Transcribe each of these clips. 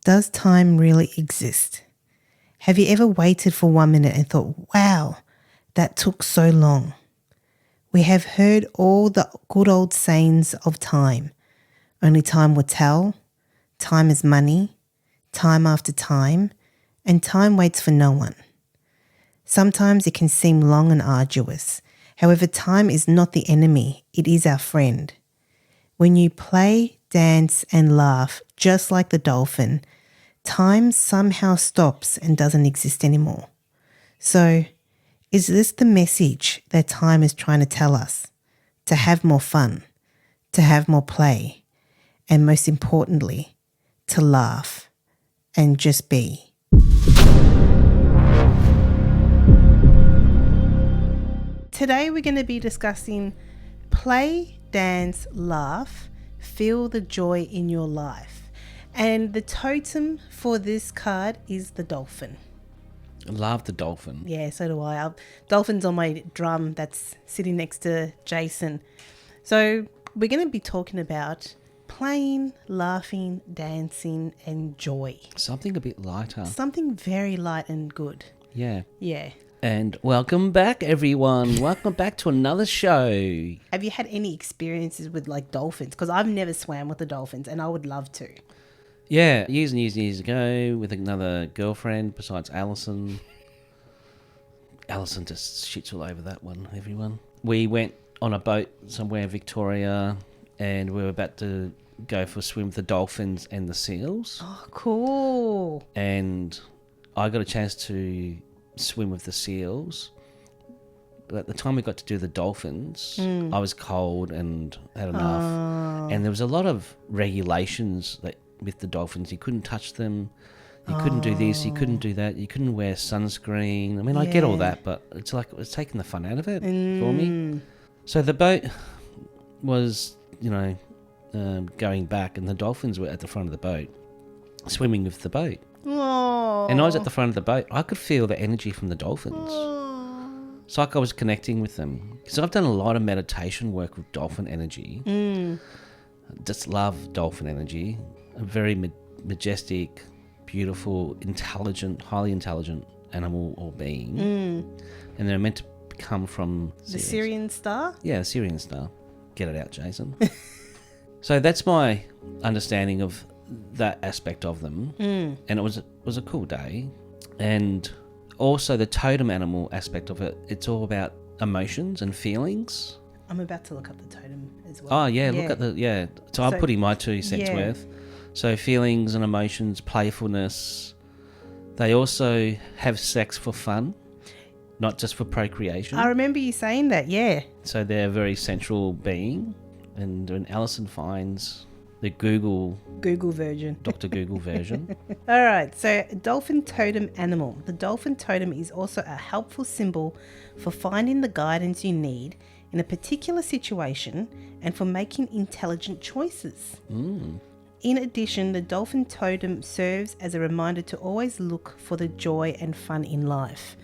Does time really exist? Have you ever waited for 1 minute and thought, wow, that took so long? We have heard all the good old sayings of time. Only time will tell, time is money, time after time, and time waits for no one. Sometimes it can seem long and arduous. However, time is not the enemy, it is our friend. When you play, dance, and laugh just like the dolphin, time somehow stops and doesn't exist anymore. So, is this the message that time is trying to tell us? To have more fun, to have more play, and most importantly, to laugh and just be. Today we're going to be discussing play, dance, laugh, feel the joy in your life. And the totem for this card is the dolphin. I love the dolphin. Yeah, so do I. Dolphin's on my drum that's sitting next to Jason. So we're going to be talking about playing, laughing, dancing, and joy. Something a bit lighter. Something very light and good. Yeah. Yeah. And welcome back, everyone. Welcome back to another show. Have you had any experiences with like dolphins? Because I've never swam with the dolphins and I would love to. Yeah, years and years and years ago with another girlfriend besides Alison. Alison just shits all over that one, everyone. We went on a boat somewhere in Victoria and we were about to go for a swim with the dolphins and the seals. Oh, cool. And I got a chance to swim with the seals. But at the time we got to do the dolphins, I was cold and had enough. Oh. And there was a lot of regulations that with the dolphins. You couldn't touch them. You couldn't do this. You couldn't do that. You couldn't wear sunscreen. I mean, I get all that, but it's like it's taking the fun out of it for me. So the boat was, going back, and the dolphins were at the front of the boat, swimming with the boat. Oh. And I was at the front of the boat. I could feel the energy from the dolphins. Oh. It's like I was connecting with them. Because I've done a lot of meditation work with dolphin energy. Just love dolphin energy. A very majestic, beautiful, intelligent, highly intelligent animal or being. And they're meant to come from The Syrian star? Yeah, the Syrian star. Get it out, Jason. So that's my understanding of that aspect of them. And it was a cool day. And also the totem animal aspect of it, it's all about emotions and feelings. I'm about to look up the totem as well. Oh, yeah, look at the, So I'm putting my 2 cents worth. So feelings and emotions, playfulness. They also have sex for fun, not just for procreation. I remember you saying that, yeah. So they're a very central being. And when Alison finds the Google version. Dr. Google version. All right, so dolphin totem animal. The dolphin totem is also a helpful symbol for finding the guidance you need in a particular situation and for making intelligent choices. In addition, the dolphin totem serves as a reminder to always look for the joy and fun in life.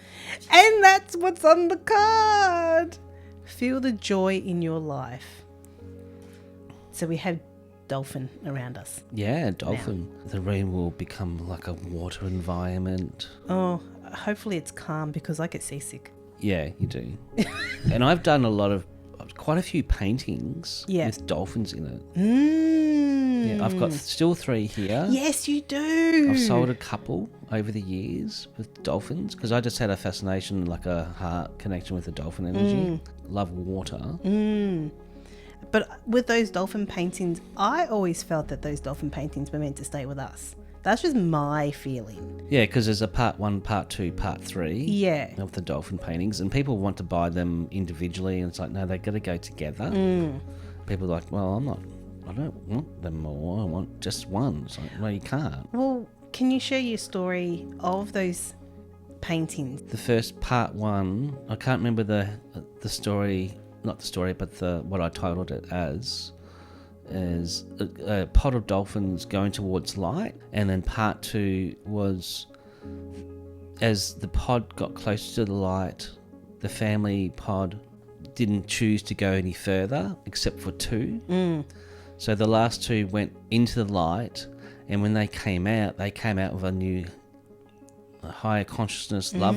And that's what's on the card. Feel the joy in your life. So we have dolphin around us. Yeah, dolphin. Now. The room will become like a water environment. Oh, hopefully it's calm because I get seasick. Yeah, you do. And I've done quite a few paintings with dolphins in it. Yeah, I've got still 3 here. Yes, you do. I've sold a couple over the years with dolphins because I just had a fascination, like a heart connection with the dolphin energy. Love water. But with those dolphin paintings, I always felt that those dolphin paintings were meant to stay with us. That's just my feeling. Yeah, because there's a part 1, part 2, part 3 of the dolphin paintings, and people want to buy them individually, and it's like, no, they've got to go together. People are like, well, I don't want them all. I want just one. It's like, well, you can't. Well, can you share your story of those paintings? The first part 1, I can't remember the story, not the story, but what I titled it as, is a pod of dolphins going towards light. And then part 2 was as the pod got closer to the light, the family pod didn't choose to go any further except for 2. So the last 2 went into the light And when they came out with a higher consciousness, love,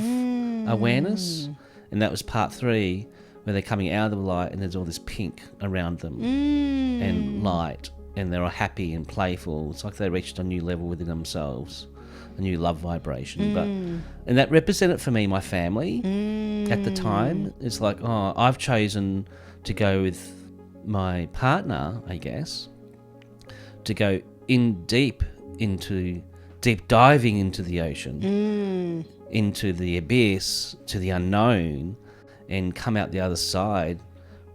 awareness. And that was part 3, where they're coming out of the light and there's all this pink around them and light. And they're all happy and playful. It's like they reached a new level within themselves, a new love vibration. And that represented for me my family at the time. It's like, oh, I've chosen to go with my partner, I guess, to go deep diving into the ocean, into the abyss, to the unknown, and come out the other side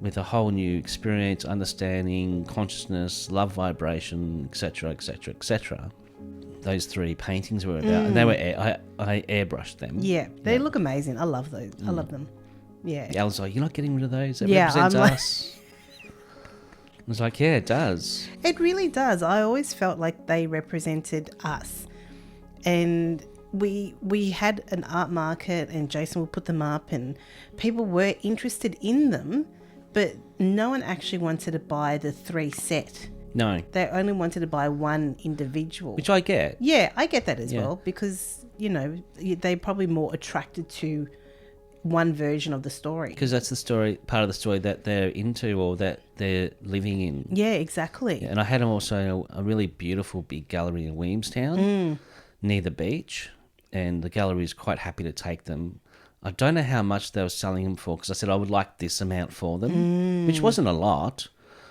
with a whole new experience, understanding, consciousness, love vibration, etc., etc., etc. Those 3 paintings were about, and they were I airbrushed them. Yeah, they look amazing. I love those. I love them. Yeah. I was like, you're not getting rid of those? That Yeah, represents I'm like- us. I was like, yeah, it does. It really does. I always felt like they represented us. And we had an art market and Jason would put them up and people were interested in them, but no one actually wanted to buy the 3 set. No. They only wanted to buy one individual. Which I get. Yeah, I get that as Yeah. well because, they're probably more attracted to one version of the story. Because that's the story, part of the story that they're into or that they're living in. Yeah, exactly. Yeah, and I had also a really beautiful big gallery in Williamstown near the beach, and the gallery is quite happy to take them. I don't know how much they were selling them for because I said I would like this amount for them, which wasn't a lot.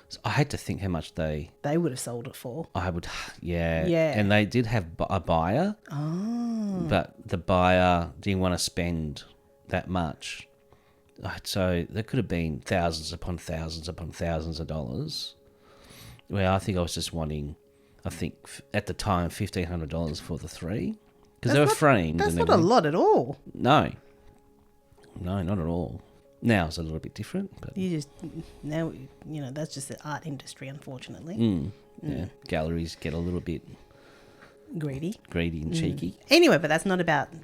So I had to think how much they would have sold it for. I would, yeah. Yeah. And they did have a buyer, but the buyer didn't want to spend that much. So there could have been thousands upon thousands upon thousands of dollars. Where I think I was just wanting, at the time, $1,500 for the 3. Because they were framed. That's and not a everything. lot at all. No, not at all. Now it's a little bit different. But Now, that's just the art industry, unfortunately. yeah, galleries get a little bit Greedy. and cheeky. Anyway, but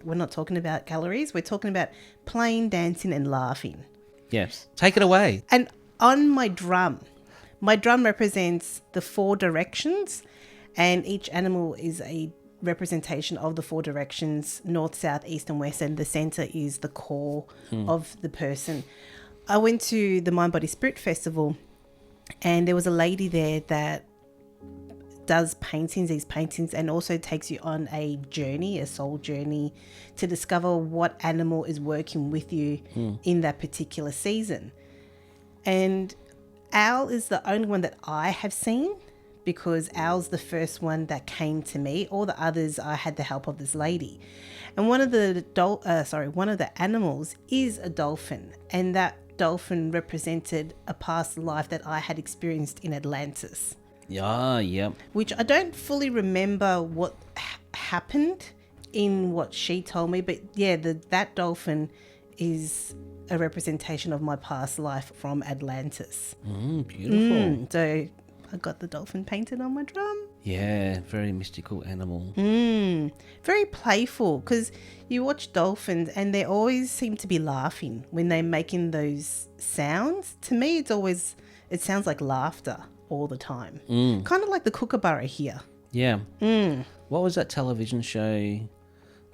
we're not talking about galleries. We're talking about playing, dancing and laughing. Yes. Take it away. And on my drum represents the 4 directions and each animal is a representation of the 4 directions, north, south, east and west, and the center is the core of the person. I went to the Mind Body Spirit Festival and there was a lady there that does these paintings and also takes you on a soul journey to discover what animal is working with you in that particular season. And owl is the only one that I have seen because owl's the first one that came to me. All the others, I had the help of this lady. And one of the animals is a dolphin, and that dolphin represented a past life that I had experienced in Atlantis. Yeah, yep. Which I don't fully remember what happened in what she told me, but yeah, that dolphin is a representation of my past life from Atlantis. Beautiful. So I got the dolphin painted on my drum. Yeah, very mystical animal. Very playful because you watch dolphins and they always seem to be laughing when they're making those sounds. To me, it sounds like laughter all the time. Kind of like the kookaburra here. Yeah. What was that television show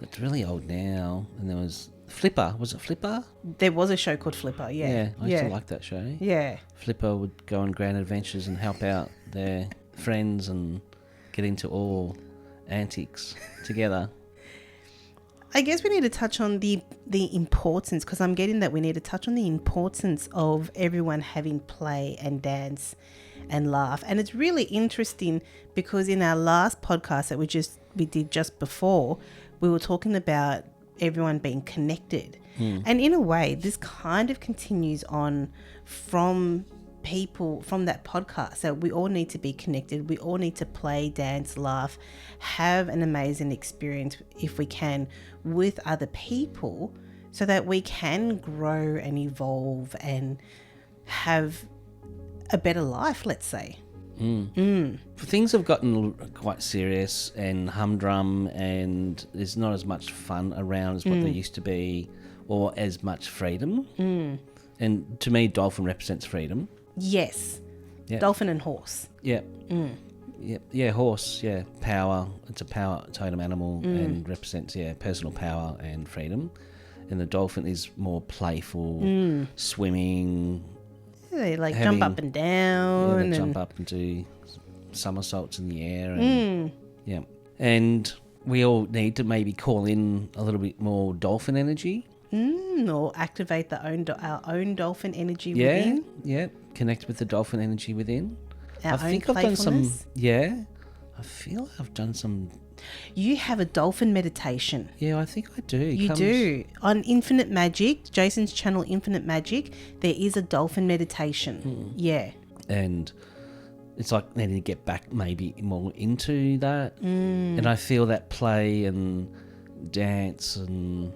that's really old now? And there was Flipper. Was it Flipper? There was a show called Flipper, yeah. Yeah, I used to like that show. Yeah. Flipper would go on grand adventures and help out their friends and get into all antics together. I guess we need to touch on the importance, because I'm getting that we need to touch on the importance of everyone having play and dance and laugh. And it's really interesting because in our last podcast that we did just before, we were talking about everyone being connected. And in a way, this kind of continues on from that podcast. So we all need to be connected. We all need to play, dance, laugh, have an amazing experience if we can with other people so that we can grow and evolve and have a better life, let's say. Things have gotten quite serious and humdrum, and there's not as much fun around as what there used to be, or as much freedom. And to me, dolphin represents freedom. Yes. Yeah. Dolphin and horse. Yeah. Yeah, horse, yeah, power. It's a power totem animal and represents, personal power and freedom. And the dolphin is more playful, swimming. They like jump up and down. Yeah, they jump up and do somersaults in the air. And, yeah. And we all need to maybe call in a little bit more dolphin energy. Or activate our own dolphin energy within. Yeah, connect with the dolphin energy within. Our own playfulness. I feel I've done some. You have a dolphin meditation. Yeah, I think I do. You do. On Infinite Magic, Jason's channel Infinite Magic, there is a dolphin meditation. Yeah. And it's like needing to get back maybe more into that. And I feel that play and dance and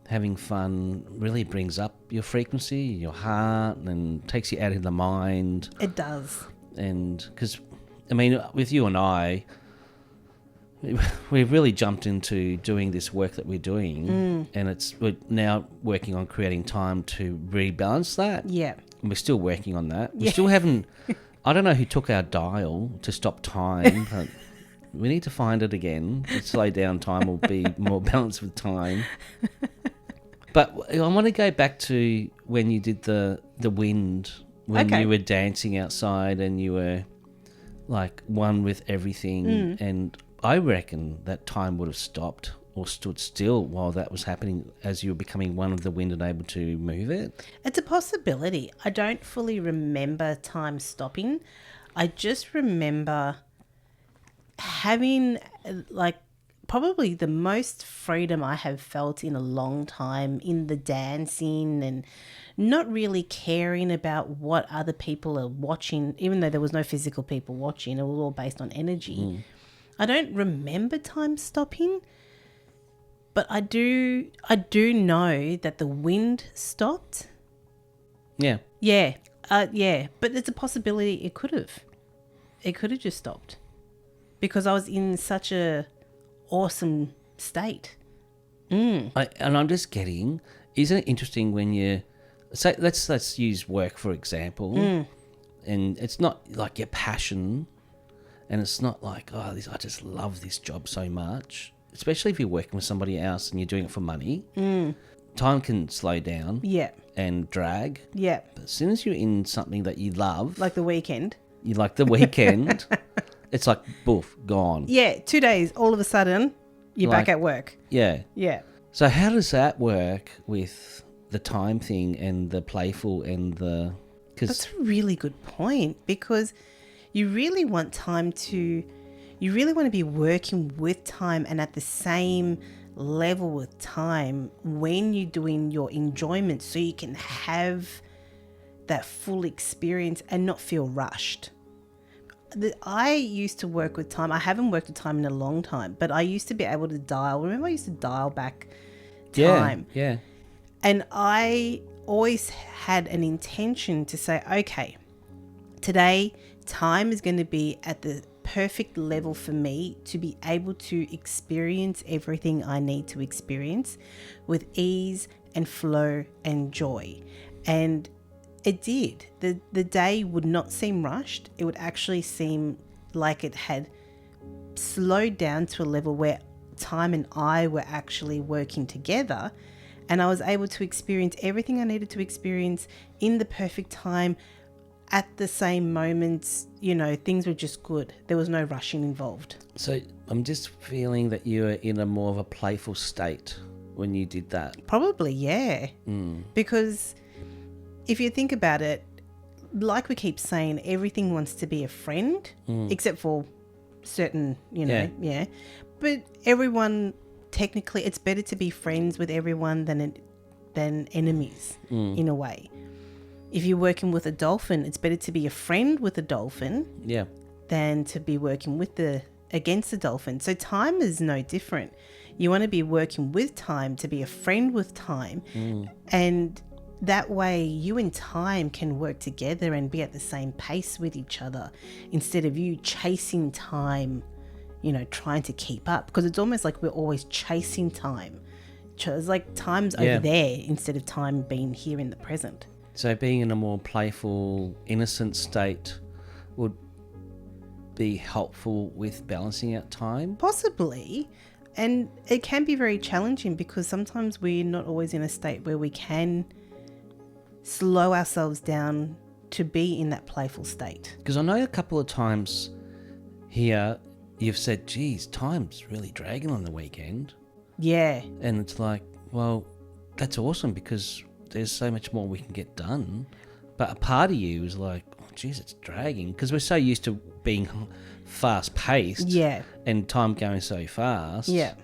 having fun really brings up your frequency, your heart, and takes you out of the mind. It does. And because, I mean, with you and I, we've really jumped into doing this work that we're doing, and we're now working on creating time to rebalance that. Yeah. And we're still working on that. We still haven't. I don't know who took our dial to stop time, but we need to find it again. Slow down time will be more balanced with time. But I want to go back to when you did the wind, when you were dancing outside and you were like one with everything. And I reckon that time would have stopped or stood still while that was happening as you were becoming one with the wind and able to move it. It's a possibility. I don't fully remember time stopping. I just remember having like probably the most freedom I have felt in a long time in the dancing and not really caring about what other people are watching, even though there was no physical people watching. It was all based on energy. I don't remember time stopping, but I do know that the wind stopped. Yeah. Yeah. But there's a possibility it could have. It could have just stopped because I was in such a awesome state. And I'm just getting, isn't it interesting when you say, let's use work for example, and it's not like your passion, and it's not like, I just love this job so much, especially if you're working with somebody else and you're doing it for money. Time can slow down and drag. But as soon as you're in something that you love, Like the weekend. it's like, boof, gone. Yeah, 2 days, all of a sudden, you're back at work. Yeah. Yeah. So how does that work with the time thing and the playful and the... That's a really good point because you really want to be working with time and at the same level with time when you're doing your enjoyment so you can have that full experience and not feel rushed. I used to work with time. I haven't worked with time in a long time, but I used to be able to dial. Remember I used to dial back time? Yeah. And I always had an intention to say, okay, today time is going to be at the perfect level for me to be able to experience everything I need to experience with ease and flow and joy. And it did. The day would not seem rushed. It would actually seem like it had slowed down to a level where time and I were actually working together, and I was able to experience everything I needed to experience in the perfect time at the same moments. Things were just good. There was no rushing involved. So I'm just feeling that you were in a more of a playful state when you did that. Probably, yeah. Because if you think about it, like we keep saying, everything wants to be a friend, except for certain, yeah. But everyone, technically, it's better to be friends with everyone than enemies in a way. If you're working with a dolphin, it's better to be a friend with a dolphin than to be working against the dolphin. So time is no different. You want to be working with time to be a friend with time, and that way you and time can work together and be at the same pace with each other instead of you chasing time, trying to keep up, because it's almost like we're always chasing time. It's like time's over there instead of time being here in the present. So being in a more playful, innocent state would be helpful with balancing out time? Possibly. And it can be very challenging because sometimes we're not always in a state where we can slow ourselves down to be in that playful state. Because I know a couple of times here you've said, geez, time's really dragging on the weekend. Yeah. And it's like, well, that's awesome because there's so much more we can get done. But a part of you is like, oh, geez, it's dragging. Because we're so used to being fast-paced. Yeah. And time going so fast. Yeah.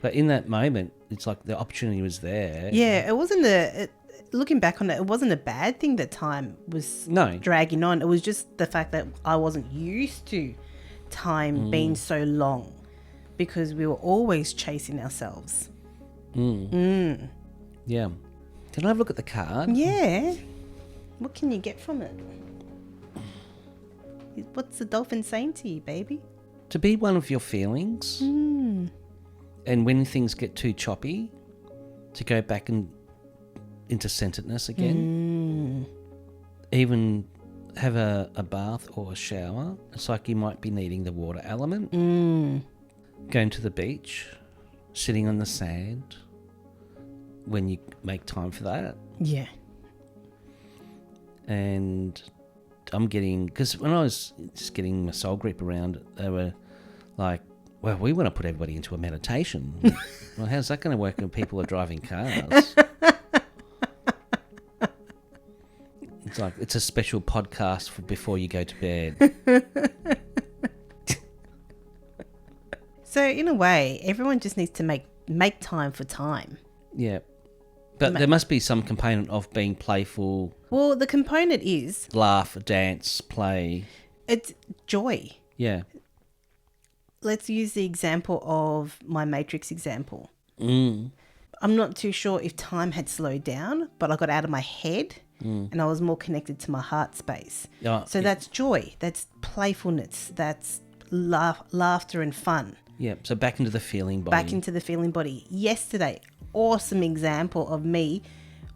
But in that moment, it's like the opportunity was there. Yeah, it wasn't looking back on it wasn't a bad thing that time was dragging on. It was just the fact that I wasn't used to time being so long because we were always chasing ourselves. Yeah. Can I have a look at the card? Yeah. What can you get from it? What's the dolphin saying to you, baby? To be one of your feelings. And when things get too choppy, to go back into centeredness again. Even have a bath or a shower. It's like you might be needing the water element. Going to the beach, sitting on the sand when you make time for that. Yeah. And I'm getting, because when I was just getting my soul group around, they were like, well, we want to put everybody into a meditation. Well, how's that going to work when people are driving cars? It's like, it's a special podcast for before you go to bed. So in a way, everyone just needs to make time for time. Yeah. But there must be some component of being playful. Well, the component is... laugh, dance, play. It's joy. Yeah. Let's use the example of my Matrix example. I'm not too sure if time had slowed down, but I got out of my head and I was more connected to my heart space. So that's joy. That's playfulness. That's laughter and fun. Yeah, so back into the feeling body. Back into the feeling body. Yesterday, awesome example of me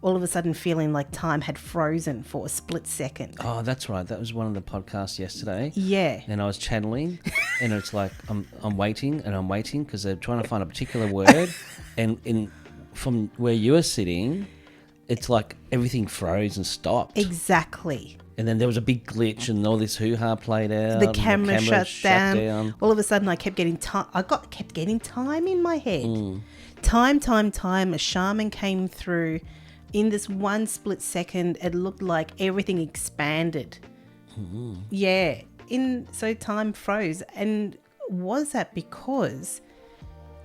all of a sudden feeling like time had frozen for a split second. Oh, that's right. That was one of the podcasts yesterday. Yeah. And I was channeling, and it's like I'm waiting because they're trying to find a particular word, and from where you were sitting, it's like everything froze and stopped. Exactly. And then there was a big glitch, and all this hoo-ha played out. The camera shut down. All of a sudden, I kept getting time. Kept getting time in my head. Time. A shaman came through. In this one split second, it looked like everything expanded. Yeah. So time froze. And was that because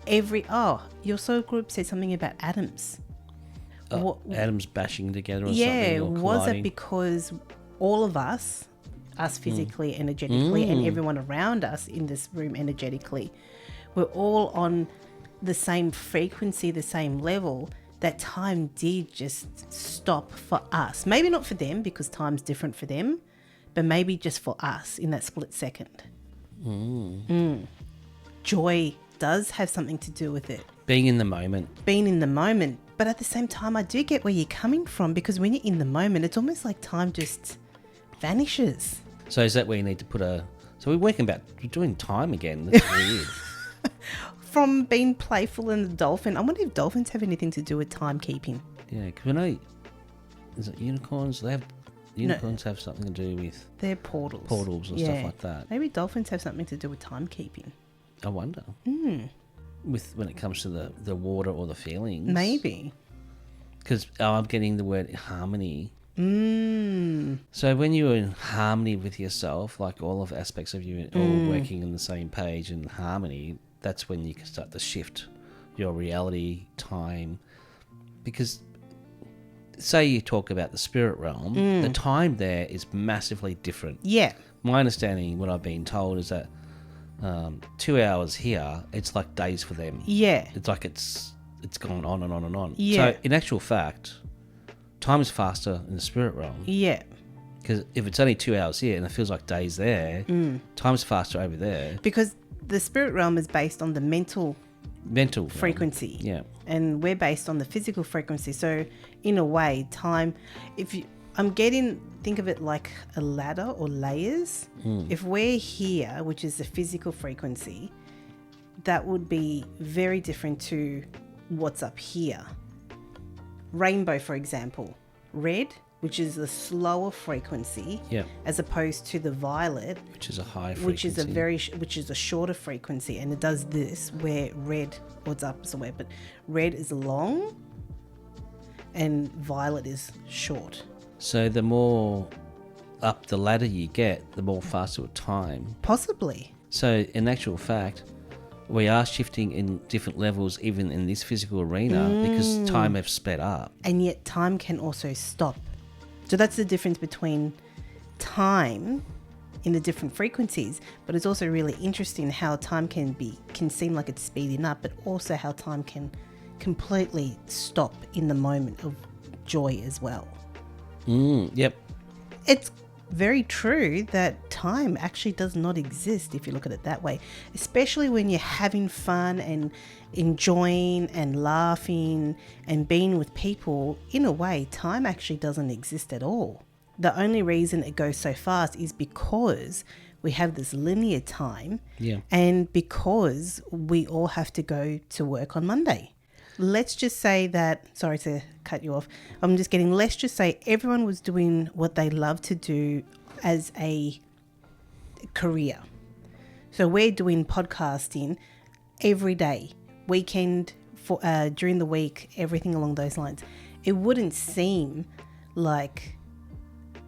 your soul group said something about atoms? Atoms bashing together or something. Yeah. Or was it because all of us physically, energetically, and everyone around us in this room energetically, we're all on the same frequency, the same level, that time did just stop for us. Maybe not for them because time's different for them, but maybe just for us in that split second. Joy does have something to do with it. Being in the moment. But at the same time, I do get where you're coming from because when you're in the moment, it's almost like time just vanishes. So is that where you need to put so we're doing time again. That's weird. From being playful and the dolphin, I wonder if dolphins have anything to do with timekeeping. Yeah, because when is it unicorns? Unicorns have something to do with... They're portals. And stuff like that. Maybe dolphins have something to do with timekeeping. I wonder. When it comes to the water or the feelings. Maybe. Because I'm getting the word harmony. So when you're in harmony with yourself, like all of aspects of you all working on the same page in harmony, that's when you can start to shift your reality, time. Because say you talk about the spirit realm, the time there is massively different. Yeah. My understanding, what I've been told, is that 2 hours here, it's like days for them. Yeah. It's like it's gone on and on and on. Yeah. So in actual fact, time is faster in the spirit realm. Yeah. Because if it's only 2 hours here and it feels like days there, time's faster over there. Because the spirit realm is based on the mental frequency. Yeah. And we're based on the physical frequency. So in a way, time, think of it like a ladder or layers. If we're here, which is the physical frequency, that would be very different to what's up here. Rainbow, for example, red, which is a slower frequency, as opposed to the violet, which is a high frequency, which is a shorter frequency, and it does this where red, or it's up somewhere, but red is long and violet is short. So the more up the ladder you get, the more faster with time. Possibly. So in actual fact, we are shifting in different levels even in this physical arena because time has sped up. And yet time can also stop. So that's the difference between time in the different frequencies, but it's also really interesting how time can seem like it's speeding up, but also how time can completely stop in the moment of joy as well. Yep. It's very true that time actually does not exist if you look at it that way, especially when you're having fun and enjoying and laughing and being with people. In a way, time actually doesn't exist at all. The only reason it goes so fast is because we have this linear time, and because we all have to go to work on Monday. Let's just say that, sorry to cut you off, let's just say everyone was doing what they love to do as a career. So we're doing podcasting every day, weekend, during the week, everything along those lines. It wouldn't seem like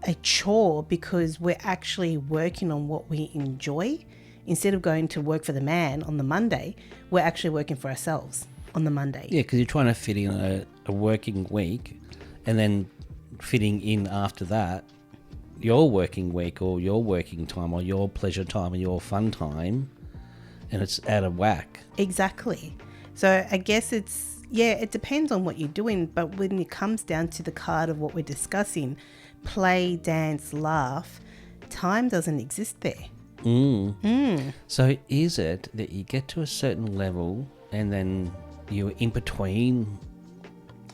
a chore because we're actually working on what we enjoy. Instead of going to work for the man on the Monday, we're actually working for ourselves on the Monday. Yeah, because you're trying to fit in a working week and then fitting in after that your working week or your working time or your pleasure time or your fun time, and it's out of whack. Exactly. So I guess it depends on what you're doing, but when it comes down to the card of what we're discussing, play, dance, laugh, time doesn't exist there. So is it that you get to a certain level and then you're in between?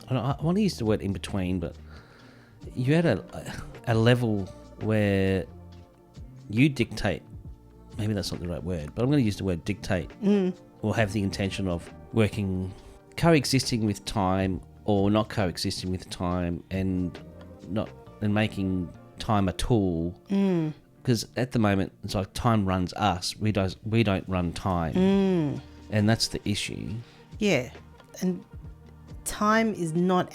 I want to use the word in between, but you're at a level where you dictate. Maybe that's not the right word, but I'm going to use the word dictate, or have the intention of coexisting with time or not coexisting with time, and making time a tool. Because at the moment, it's like time runs us. We don't run time, and that's the issue. Yeah, and time is not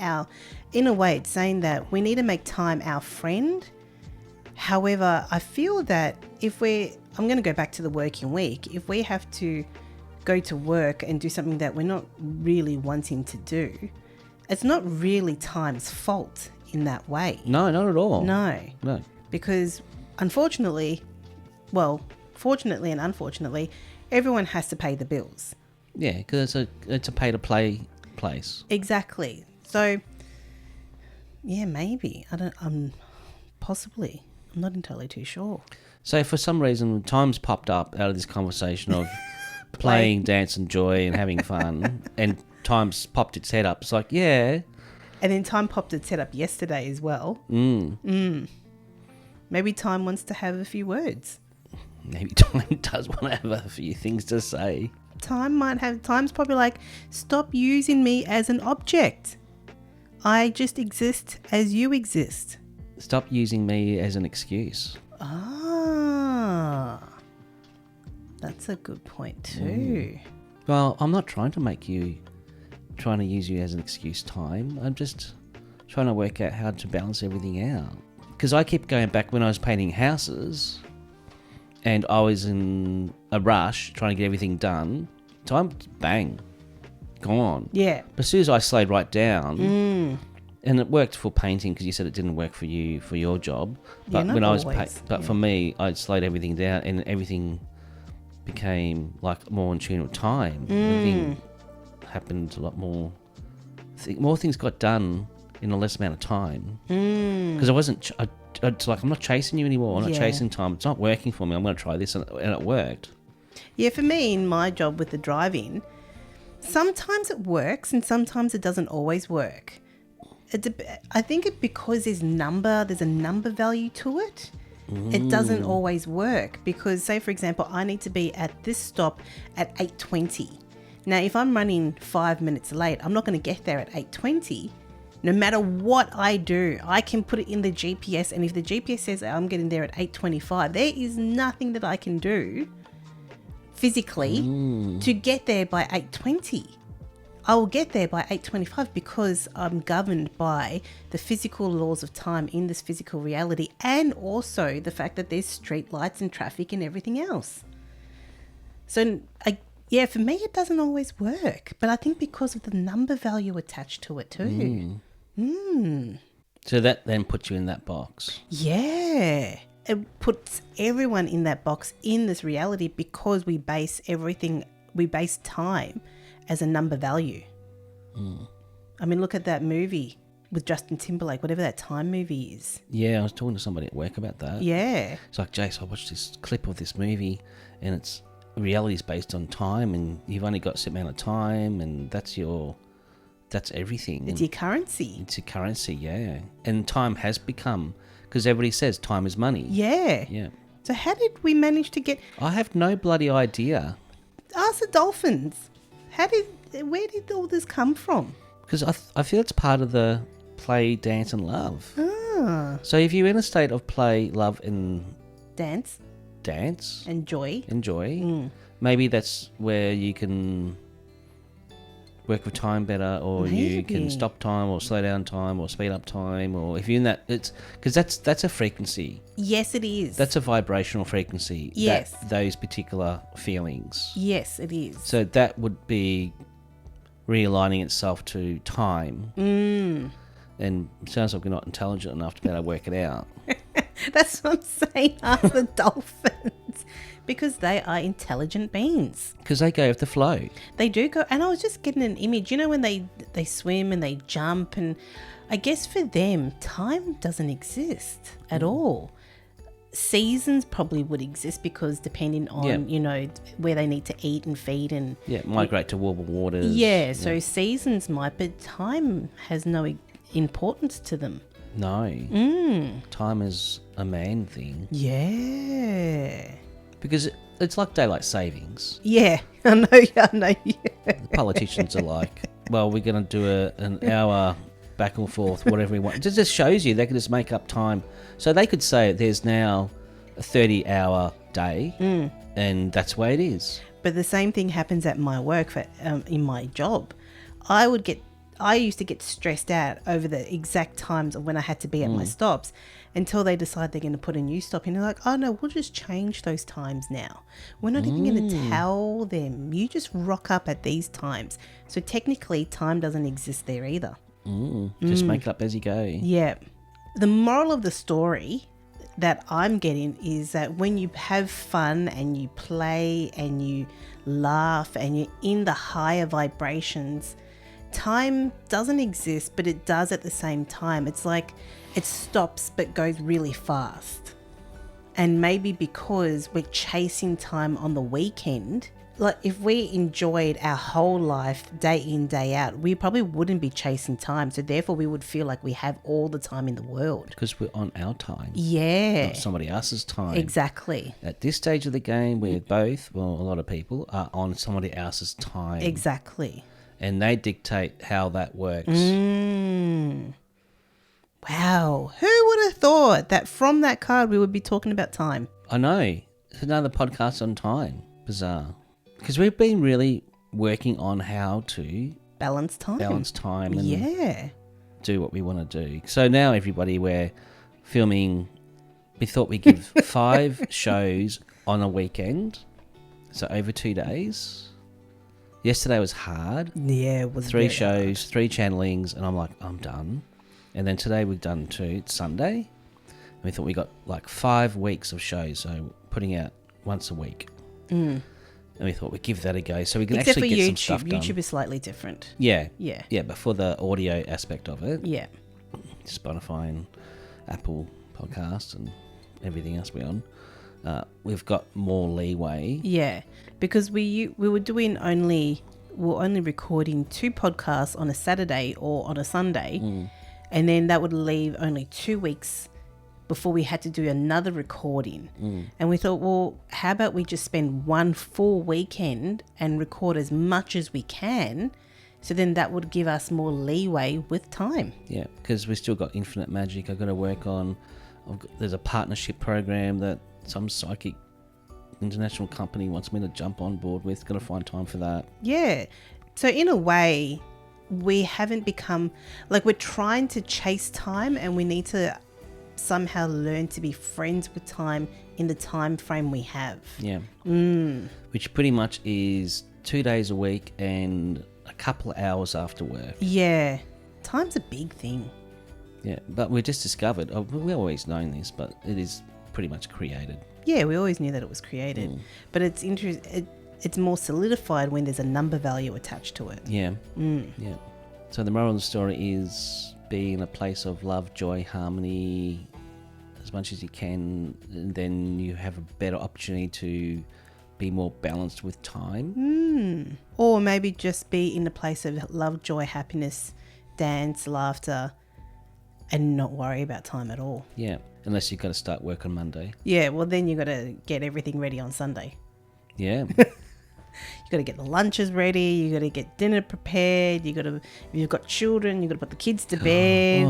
in a way, it's saying that we need to make time our friend. However, I feel that I'm going to go back to the working week. If we have to go to work and do something that we're not really wanting to do, it's not really time's fault in that way. No, not at all. No. Because fortunately and unfortunately, everyone has to pay the bills. Yeah, because it's a pay-to-play place. Exactly. So, yeah, maybe. Possibly. I'm not entirely too sure. So for some reason, time's popped up out of this conversation of playing, dance and joy and having fun, and time's popped its head up. It's like, yeah. And then time popped its head up yesterday as well. Maybe time wants to have a few words. Maybe time does want to have a few things to say. Time's probably like, stop using me as an object. I just exist as you exist. Stop using me as an excuse. That's a good point too. Well, I'm not trying to use you as an excuse, time. I'm just trying to work out how to balance everything out. Because I keep going back when I was painting houses and I was in a rush trying to get everything done. Time, bang, gone. Yeah. But as soon as I slowed right down, and it worked for painting because you said it didn't work for you for your job. But not when always. For me, I slowed everything down and everything became like more in tune with time. Everything happened a lot more. More things got done in a less amount of time. Because I wasn't. It's like, I'm not chasing you anymore. I'm not chasing time. It's not working for me. I'm going to try this, and it worked. Yeah, for me, in my job with the driving, sometimes it works and sometimes it doesn't always work. I think because there's a number value to it. It doesn't always work because, say, for example, I need to be at this stop at 8:20. Now, if I'm running 5 minutes late, I'm not going to get there at 8:20. No matter what I do, I can put it in the GPS, and if the GPS says I'm getting there at 8:25, there is nothing that I can do physically to get there by 8:20. I will get there by 8:25 because I'm governed by the physical laws of time in this physical reality, and also the fact that there's street lights and traffic and everything else. So, for me, it doesn't always work, but I think because of the number value attached to it too. So that then puts you in that box. Yeah. It puts everyone in that box in this reality because we base time as a number value. I mean, look at that movie with Justin Timberlake, whatever that Time movie is. Yeah, I was talking to somebody at work about that. Yeah. It's like, Jace, I watched this clip of this movie and it's reality is based on time and you've only got a certain amount of time and that's everything. It's your currency. It's your currency, yeah. And time has become, because everybody says time is money. Yeah. Yeah. So how did we manage to get... I have no bloody idea. Ask the dolphins. Where did all this come from? Because I feel it's part of the play, dance and love. Ah. So if you're in a state of play, love and Dance. enjoy, Mm. maybe that's where you can work with time better, or you can Maybe. stop time or slow down time or speed up time, or if you're in that, it's because that's a frequency. Yes, it is. That's a vibrational frequency. Yes. Those particular feelings. Yes, it is. So that would be realigning itself to time. And it sounds like we're not intelligent enough to be able to work it out. That's what I'm saying. Ask the dolphins. Because they are intelligent beings. Because they go with the flow. They do go, and I was just getting an image, when they swim and they jump, and I guess for them, time doesn't exist at all. Seasons probably would exist because depending on, where they need to eat and feed and... Yeah, migrate to warmer waters. Yeah, so seasons might, but time has no importance to them. No. Time is a man thing. Yeah. Because it's like daylight savings. Yeah, I know. Yeah. The politicians are like, well, we're going to do an hour back and forth, whatever we want. It just shows you they can just make up time. So they could say there's now a 30-hour day, and that's the way it is. But the same thing happens at my work in my job. I used to get stressed out over the exact times of when I had to be at my stops until they decide they're going to put a new stop in. They're like, oh no, we'll just change those times now. We're not even going to tell them. You just rock up at these times. So technically time doesn't exist there either. Just make it up as you go. Yeah. The moral of the story that I'm getting is that when you have fun and you play and you laugh and you're in the higher vibrations, time doesn't exist, but it does at the same time. It's like it stops but goes really fast. And maybe because we're chasing time on the weekend, like if we enjoyed our whole life day in, day out, we probably wouldn't be chasing time. So therefore we would feel like we have all the time in the world. Because we're on our time. Yeah. Not somebody else's time. Exactly. At this stage of the game, we're both, a lot of people are on somebody else's time. Exactly. And they dictate how that works. Wow. Who would have thought that from that card we would be talking about time? I know. It's another podcast on time. Bizarre. Because we've been really working on how to Balance time. and do what we want to do. So now, everybody, we're filming. We thought we'd give 5 shows on a weekend. So over 2 days. Yesterday was hard. Yeah, it was 3 shows, 3 channelings, and I'm like, I'm done. And then today we've done 2. It's Sunday. And we thought we got like 5 weeks of shows, so putting out once a week. And we thought we'd give that a go, so we can Except actually for get YouTube. some stuff done. YouTube is slightly different. Yeah. Yeah. Yeah, but for the audio aspect of it, Yeah. Spotify and Apple Podcasts and everything else we're on, we've got more leeway. Yeah, because we were only recording 2 podcasts on a Saturday or on a Sunday, And then that would leave only 2 weeks before we had to do another recording. And we thought, well, how about we just spend one full weekend and record as much as we can? So then that would give us more leeway with time. Yeah, because we still got Infinite Magic I've got to work on. There's a partnership program that some psychic international company wants me to jump on board with. Got to find time for that. Yeah. So in a way, we haven't become, like, we're trying to chase time, and we need to somehow learn to be friends with time in the time frame we have. Yeah. Which pretty much is 2 days a week and a couple of hours after work. Yeah. Time's a big thing. Yeah, but we just discovered, we've always known this, but it is pretty much created. Yeah, we always knew that it was created. But it's it's more solidified when there's a number value attached to it. Yeah. Yeah. So the moral of the story is be in a place of love, joy, harmony as much as you can, and then you have a better opportunity to be more balanced with time. Or maybe just be in a place of love, joy, happiness, dance, laughter, and not worry about time at all. Yeah, unless you've got to start work on Monday. Yeah, well then you got to get everything ready on Sunday. Yeah. You got to get the lunches ready. You got to get dinner prepared. If you've got children, you got to put the kids to bed.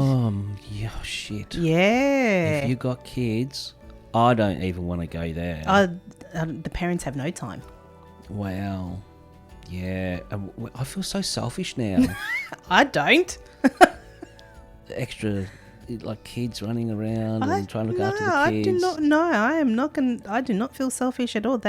Yeah, shit. Yeah. If you got kids, I don't even want to go there. The parents have no time. Wow. Yeah. I feel so selfish now. I don't. Extra, like, kids running around and trying to look after the I kids. do not. No, I do not feel selfish at all.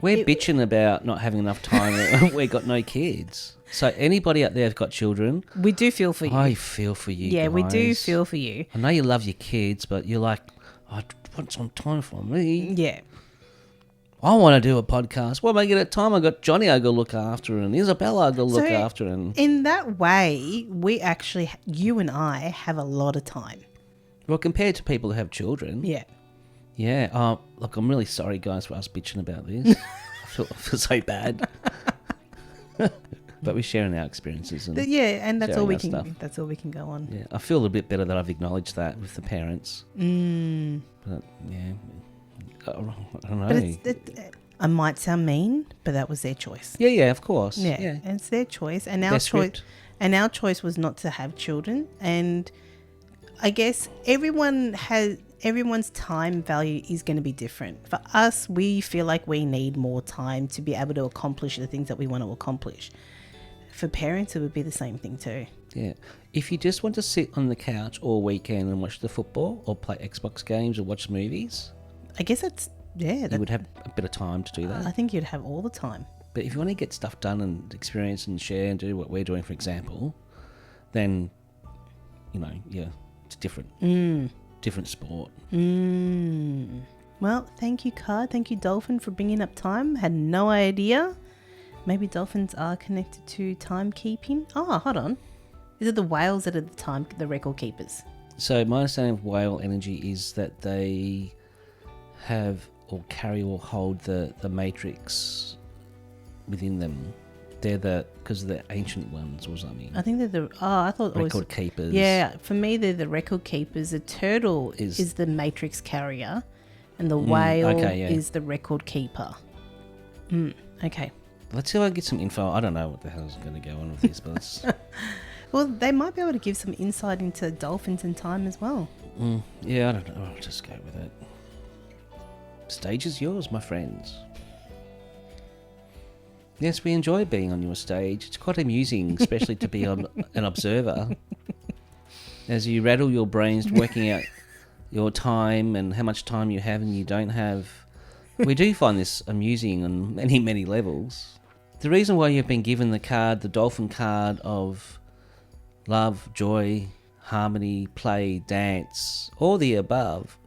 We're bitching about not having enough time. We got no kids. So anybody out there who's got children, we do feel for you. I feel for you. Yeah, guys. we do feel for you. I know you love your kids, but you're like, I want some time for me. Yeah. I want to do a podcast. Well, am I get time? I got Johnny I got to look after, and Isabella I got to look after, and in that way, we actually, you and I, have a lot of time. Well, compared to people who have children. Yeah. Yeah. Look, I'm really sorry, guys, for us bitching about this. I feel so bad. But we're sharing our experiences. And and that's all we can. stuff. That's all we can go on. Yeah, I feel a little bit better that I've acknowledged that with the parents. But yeah, I don't know. But I might sound mean, but that was their choice. Yeah, of course. Yeah, and it's their choice, and our Their choice. script. And our choice was not to have children. And I guess everyone's time value is going to be different. For us, we feel like we need more time to be able to accomplish the things that we want to accomplish. For parents, it would be the same thing too. Yeah. If you just want to sit on the couch all weekend and watch the football or play Xbox games or watch movies, I guess that's, you would have a bit of time to do that. I think you'd have all the time. But if you want to get stuff done and experience and share and do what we're doing, for example, then, it's different. Different sport. Well, thank you, Card. Thank you, Dolphin, for bringing up time. Had no idea. Maybe dolphins are connected to timekeeping. Oh, hold on. Is it the whales that are the record keepers? So my understanding of whale energy is that they have or carry or hold the matrix within them. They're because they're ancient ones or something. I think they're I thought record keepers. Yeah, for me they're the record keepers. The turtle is the matrix carrier, and the whale is the record keeper. Okay. Let's see if I can get some info. I don't know what the hell's going to go on with this, but it's... Well, they might be able to give some insight into dolphins and time as well. Yeah, I don't know. I'll just go with it. Stage is yours, my friends. Yes, we enjoy being on your stage. It's quite amusing, especially to be an observer. As you rattle your brains working out your time and how much time you have and you don't have. We do find this amusing on many, many levels. The reason why you've been given the dolphin card of love, joy, harmony, play, dance, all the above,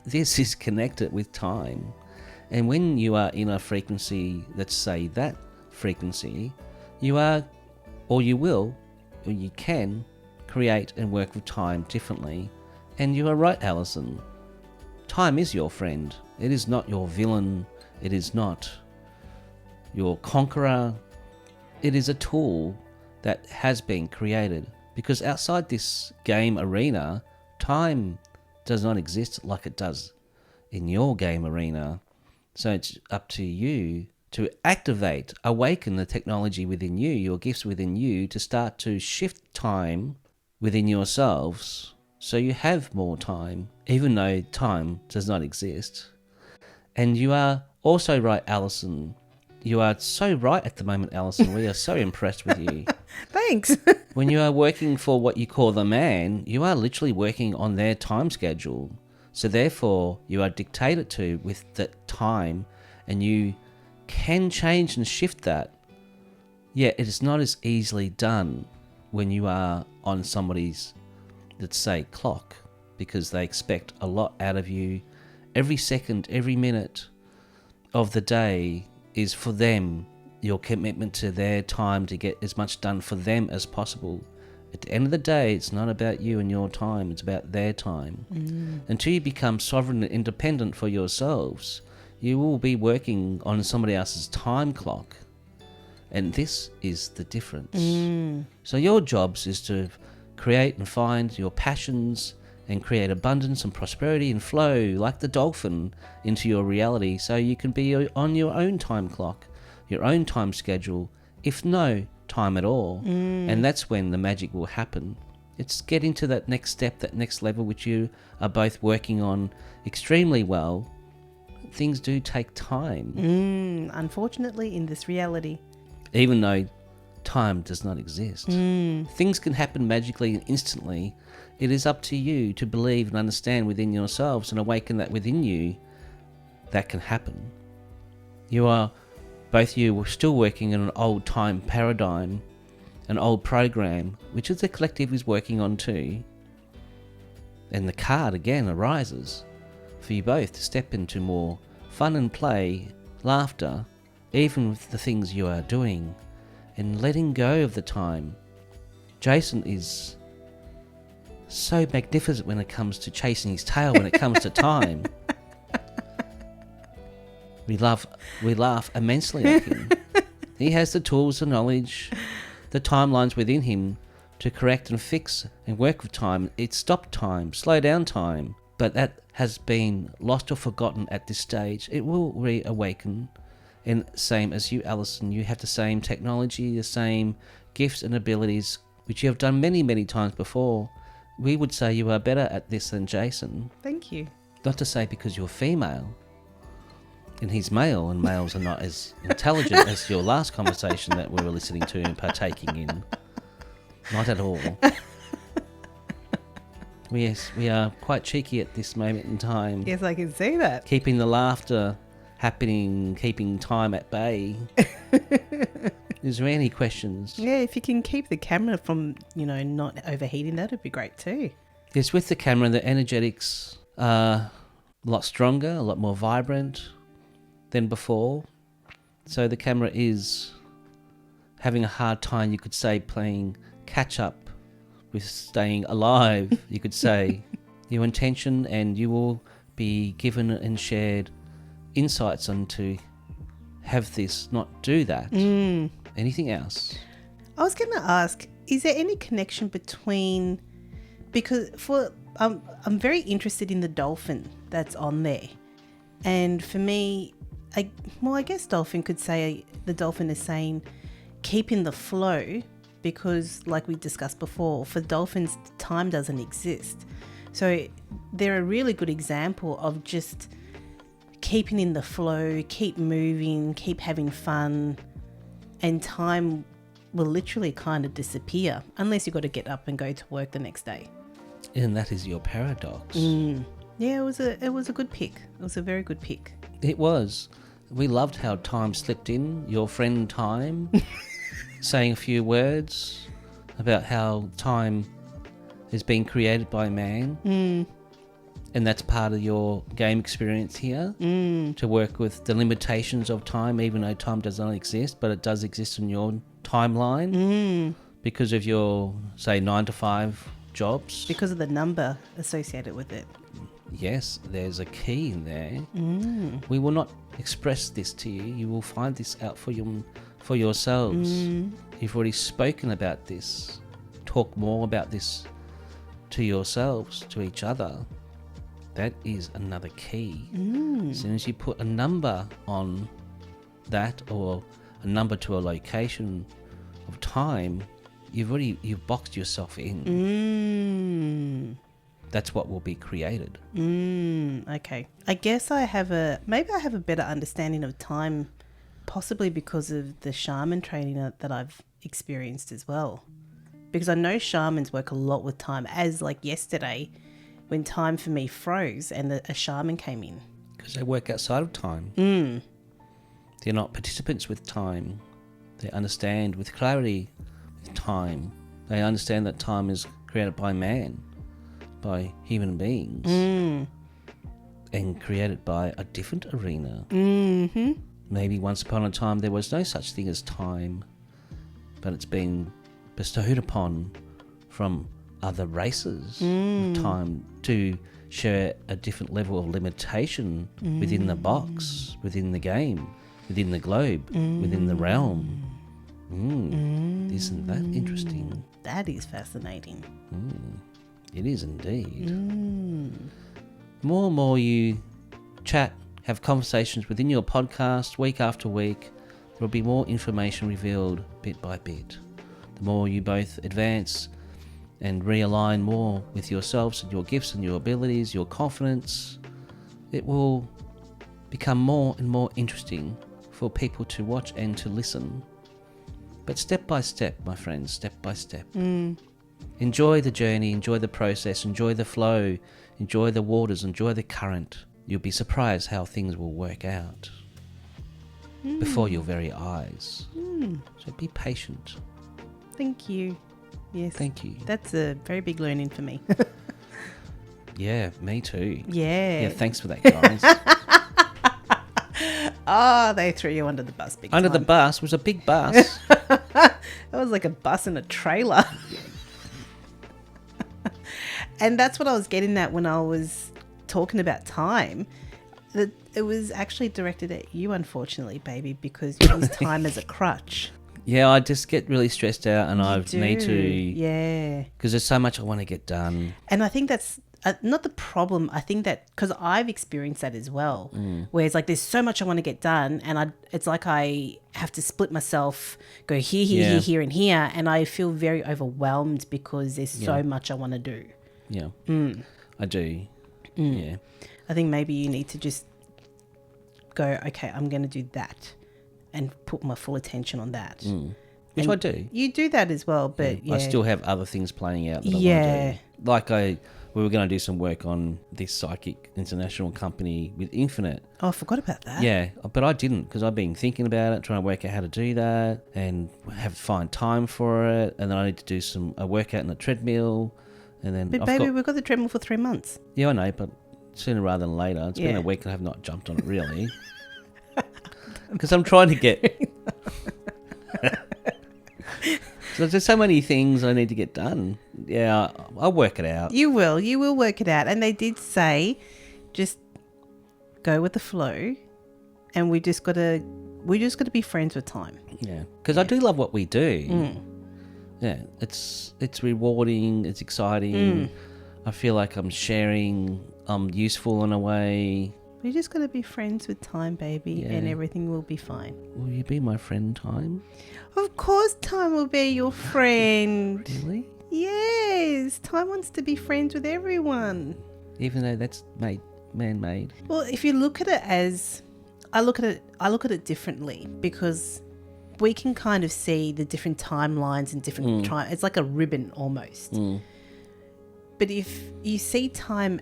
this is connected with time. And when you are in a frequency, let's say that frequency, you are, or you will, or you can create and work with time differently. And you are right, Alison. Time is your friend. It is not your villain. It is not your conqueror. It is a tool that has been created Because outside this game arena, time does not exist like it does in your game arena. So it's up to you to activate, awaken the technology within you, your gifts within you, to start to shift time within yourselves so you have more time, even though time does not exist. And you are also right, Alison. You are so right at the moment, Alison. We are so impressed with you. Thanks. When you are working for what you call the man, you are literally working on their time schedule. So therefore, you are dictated to with that time, and you can change and shift that. Yet it is not as easily done when you are on somebody's, let's say, clock, because they expect a lot out of you. Every second, every minute of the day is for them, your commitment to their time to get as much done for them as possible. At the end of the day, it's not about you and your time, it's about their time. Until you become sovereign and independent for yourselves, you will be working on somebody else's time clock. And this is the difference. So your jobs is to create and find your passions and create abundance and prosperity and flow like the dolphin into your reality, so you can be on your own time clock, your own time schedule, if no time at all. And that's when the magic will happen. It's getting to that next step, that next level, which you are both working on extremely well. Things do take time. Unfortunately, in this reality. Even though time does not exist. Things can happen magically and instantly. It is up to you to believe and understand within yourselves and awaken that within you that can happen. Both you were still working in an old time paradigm, an old program, which is the collective is working on too. And the card again arises for you both to step into more fun and play, laughter, even with the things you are doing, and letting go of the time. Jason is so magnificent when it comes to chasing his tail when it comes to time. We laugh immensely at him. He has the tools, the knowledge, the timelines within him to correct and fix and work with time. It's stop time, slow down time. But that has been lost or forgotten at this stage. It will reawaken. And same as you, Alison, you have the same technology, the same gifts and abilities, which you have done many, many times before. We would say you are better at this than Jason. Thank you. Not to say because you're female and he's male, and males are not as intelligent as your last conversation that we were listening to and partaking in. Not at all. Yes, we are quite cheeky at this moment in time. Yes, I can see that. Keeping the laughter happening, keeping time at bay. Is there any questions? Yeah, if you can keep the camera from, not overheating, that would be great too. Yes, with the camera, the energetics are a lot stronger, a lot more vibrant than before. So the camera is having a hard time, you could say, playing catch up with staying alive, you could say. Your intention, and you will be given and shared insights on to have this, not do that. Anything else? I was going to ask, is there any connection between, because I'm very interested in the dolphin that's on there. And for me, I guess dolphin could say, the dolphin is saying, keep in the flow, because like we discussed before, for dolphins, time doesn't exist. So they're a really good example of just keeping in the flow, keep moving, keep having fun, and time will literally kind of disappear unless you've got to get up and go to work the next day. And that is your paradox. Yeah, it was a good pick. It was a very good pick. It was. We loved how time slipped in. Your friend Time saying a few words about how time is being created by man. And that's part of your game experience here, to work with the limitations of time, even though time does not exist, but it does exist in your timeline because of your, say, 9 to 5 jobs. Because of the number associated with it. Yes, there's a key in there. We will not express this to you. You will find this out for yourselves. You've already spoken about this talk more about this to yourselves, to each other, that is another key. As soon as you put a number on that, or a number to a location of time, you've boxed yourself in. That's what will be created. Okay. I guess I have a better understanding of time, possibly because of the shaman training that I've experienced as well. Because I know shamans work a lot with time, as like yesterday when time for me froze and a shaman came in. Because they work outside of time. They're not participants with time. They understand with clarity with time. They understand that time is created by man, by human beings, and created by a different arena. Maybe once upon a time there was no such thing as time, but it's been bestowed upon from other races of time to share a different level of limitation within the box, within the game, within the globe, within the realm. Isn't that interesting? That is fascinating. It is indeed. More and more you chat, have conversations within your podcast week after week, there will be more information revealed bit by bit. The more you both advance and realign more with yourselves and your gifts and your abilities, your confidence, it will become more and more interesting for people to watch and to listen. But step by step, my friends, step by step. Enjoy the journey, enjoy the process, enjoy the flow, enjoy the waters, enjoy the current. You'll be surprised how things will work out before your very eyes. So be patient. Thank you. Yes. Thank you. That's a very big learning for me. Yeah, me too. Yeah. Yeah, thanks for that, guys. They threw you under the bus big Under time. the bus was a big bus. It was like a bus and a trailer. And that's what I was getting at when I was talking about time. That it was actually directed at you, unfortunately, baby, because you use time as a crutch. Yeah, I just get really stressed out, and I need to. Yeah. Because there's so much I want to get done. And I think that's not the problem. I think that because I've experienced that as well, where it's like there's so much I want to get done, and it's like I have to split myself, go here, and here, and I feel very overwhelmed because there's so much I want to do. Yeah, I do. Yeah. I think maybe you need to just go, okay, I'm going to do that and put my full attention on that. Which And I do. You do that as well, but yeah. I still have other things playing out that I want to do. Like we were going to do some work on this psychic international company with Infinite. Oh, I forgot about that. Yeah, but I didn't because I've been thinking about it, trying to work out how to do that and find time for it. And then I need to do a workout in the treadmill. And then But baby, we've got the treadmill for 3 months. Yeah, I know, but sooner rather than later. It's been Yeah. a week and I have not jumped on it really. Because I'm trying to get... So there's so many things I need to get done. Yeah, I'll work it out. You will work it out. And they did say, just go with the flow, and we just got to be friends with time. Yeah, because I do love what we do. Yeah, it's rewarding, it's exciting. I feel like I'm sharing, I'm useful in a way. We just got to be friends with time, baby, and everything will be fine. Will you be my friend, Time? Of course time will be your friend. Really? Yes, time wants to be friends with everyone. Even though that's man-made. Well, if you look at it as... I look at it differently, because we can kind of see the different timelines and different time. It's like a ribbon almost. But if you see time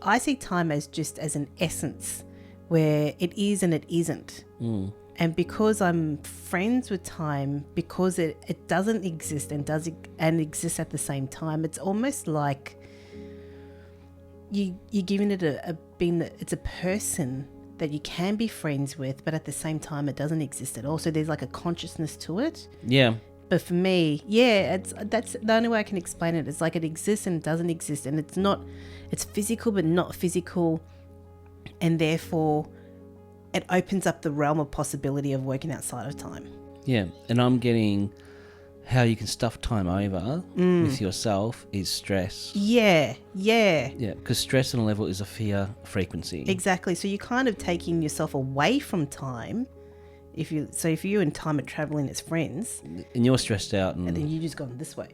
I see time as just as an essence where it is and it isn't. And because I'm friends with time, because it doesn't exist and exists at the same time, it's almost like you're giving it it's a person that you can be friends with, but at the same time it doesn't exist at all. So there's like a consciousness to it. Yeah. But for me, that's the only way I can explain it. It's like it exists and it doesn't exist, and it's physical but not physical, and therefore it opens up the realm of possibility of working outside of time. Yeah, and I'm getting how you can stuff time over with yourself is stress. Yeah. Yeah, because stress on a level is a fear frequency. Exactly. So you're kind of taking yourself away from time. If you and time are traveling as friends, And you're stressed out. and then you just gone this way,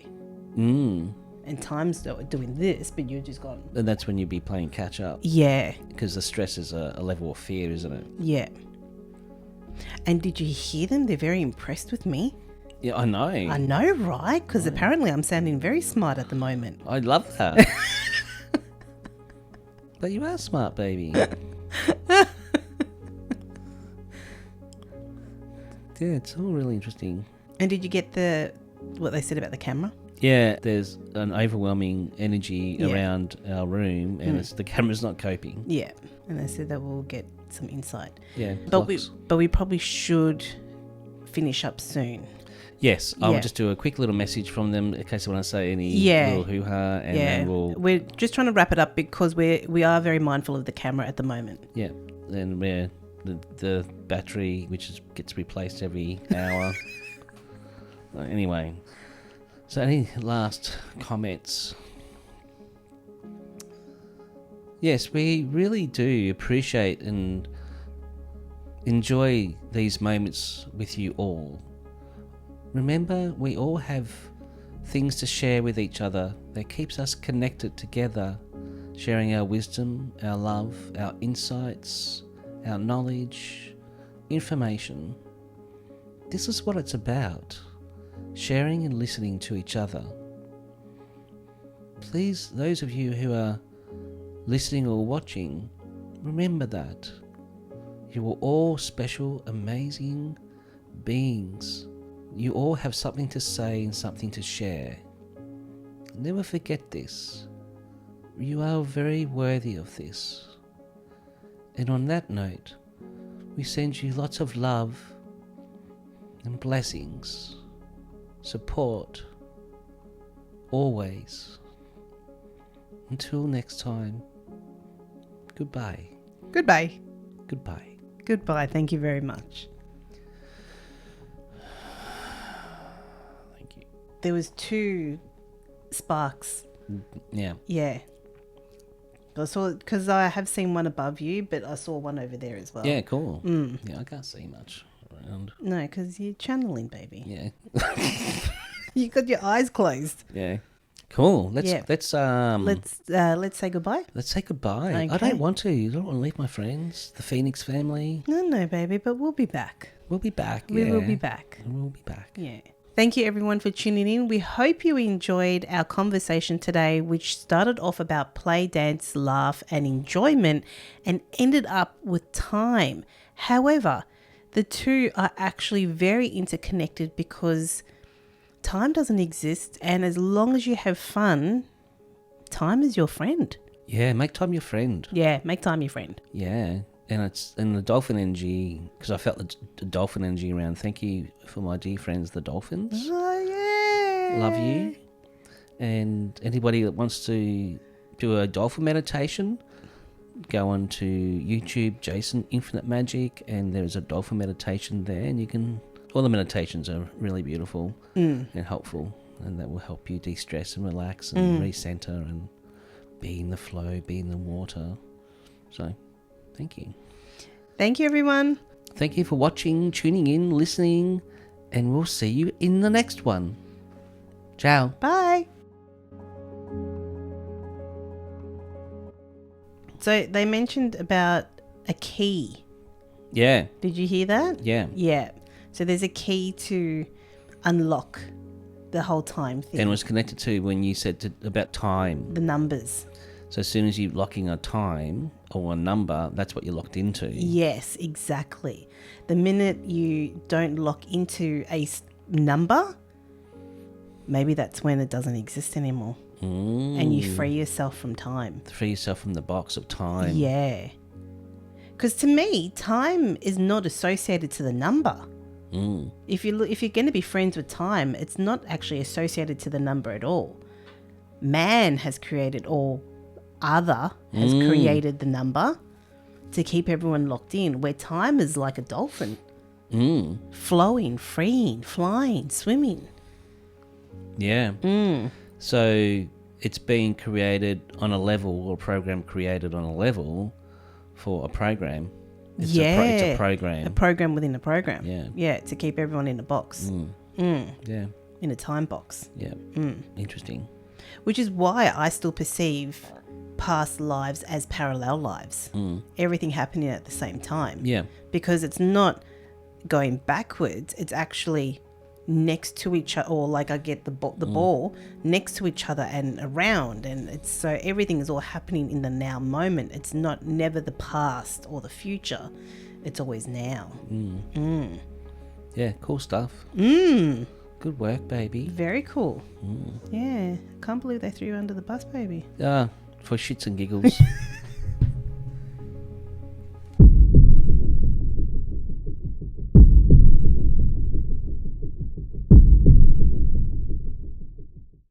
and and time's doing this, but you're just gone. that's when you'd be playing catch up. Yeah. Because the stress is a level of fear, isn't it? Yeah. And did you hear them? They're very impressed with me. Yeah, I know. I know, right? Because apparently I'm sounding very smart at the moment. I love that. But you are smart, baby. Yeah, it's all really interesting. And did you get what they said about the camera? Yeah, there's an overwhelming energy Yeah. around our room, and the camera's not coping. Yeah. And they said that we'll get some insight. Yeah, But blocks. we probably should finish up soon. Yes, I'll Yeah. just do a quick little message from them in case they want to say any Yeah. little hoo-ha, and then We're just trying to wrap it up because we are very mindful of the camera at the moment. then we're the battery, which gets replaced every hour. Anyway, so any last comments? Yes, we really do appreciate and enjoy these moments with you all. Remember, we all have things to share with each other that keeps us connected together, sharing our wisdom, our love, our insights, our knowledge, information. This is what it's about, sharing and listening to each other. Please, those of you who are listening or watching, remember that. You are all special, amazing beings. You all have something to say and something to share. Never forget this. You are very worthy of this. And on that note, we send you lots of love and blessings, support, always. Until next time, goodbye. Goodbye. Goodbye. Goodbye. Thank you very much. Thank you. There was 2 sparks. Yeah. Yeah. I saw, because I have seen one above you, but I saw one over there as well. Yeah, cool. Yeah, I can't see much around. No, because you're channeling, baby. Yeah. You got your eyes closed. Yeah. Cool. Let's Let's say goodbye. let's say goodbye. I Okay. don't want to. I don't want to leave my friends, the Phoenix family. No, baby, but we'll be back. We'll be back. We will yeah. be back. We'll be back. Yeah. Thank you everyone for tuning in. We hope you enjoyed our conversation today, which started off about play, dance, laugh, and enjoyment and ended up with time. However, the two are actually very interconnected because time doesn't exist, and as long as you have fun, time is your friend. Yeah, make time your friend. Yeah, make time your friend. Yeah. And it's in the dolphin energy, because I felt the dolphin energy around. Thank you for my dear friends, the dolphins. Oh, yeah. Love you. And anybody that wants to do a dolphin meditation, go on to YouTube, Jason Infinite Magic, and there's a dolphin meditation there, and you can. All the meditations are really beautiful and helpful, and that will help you de-stress and relax and recenter and be in the flow, be in the water. So, thank you. Thank you, everyone. Thank you for watching, tuning in, listening, and we'll see you in the next one. Ciao. Bye. So they mentioned about a key. Yeah. Did you hear that? Yeah. Yeah. So there's a key to unlock the whole time thing. And it was connected to when you said about time. The numbers. So as soon as you're locking a time or a number, that's what you're locked into. Yes, exactly. The minute you don't lock into a number, maybe that's when it doesn't exist anymore. And you free yourself from time. Free yourself from the box of time. Yeah. Because to me, time is not associated to the number. If you're going to be friends with time, it's not actually associated to the number at all. Man has created, or other has created the number to keep everyone locked in, where time is like a dolphin. Flowing, freeing, flying, swimming. Yeah. So it's being created on a level, or a program created on a level for a program. It's a program. A program within a program. Yeah. Yeah, to keep everyone in a box. Yeah. In a time box. Yeah. Interesting. Which is why I still perceive past lives as parallel lives. Everything happening at the same time. Yeah. Because it's not going backwards, it's actually next to each other, or like I get the ball next to each other and around, and it's so everything is all happening in the now moment. It's never the past or the future, it's always now. Yeah, cool stuff. Good work, baby. Very cool. Yeah, can't believe they threw you under the bus, baby. For shits and giggles.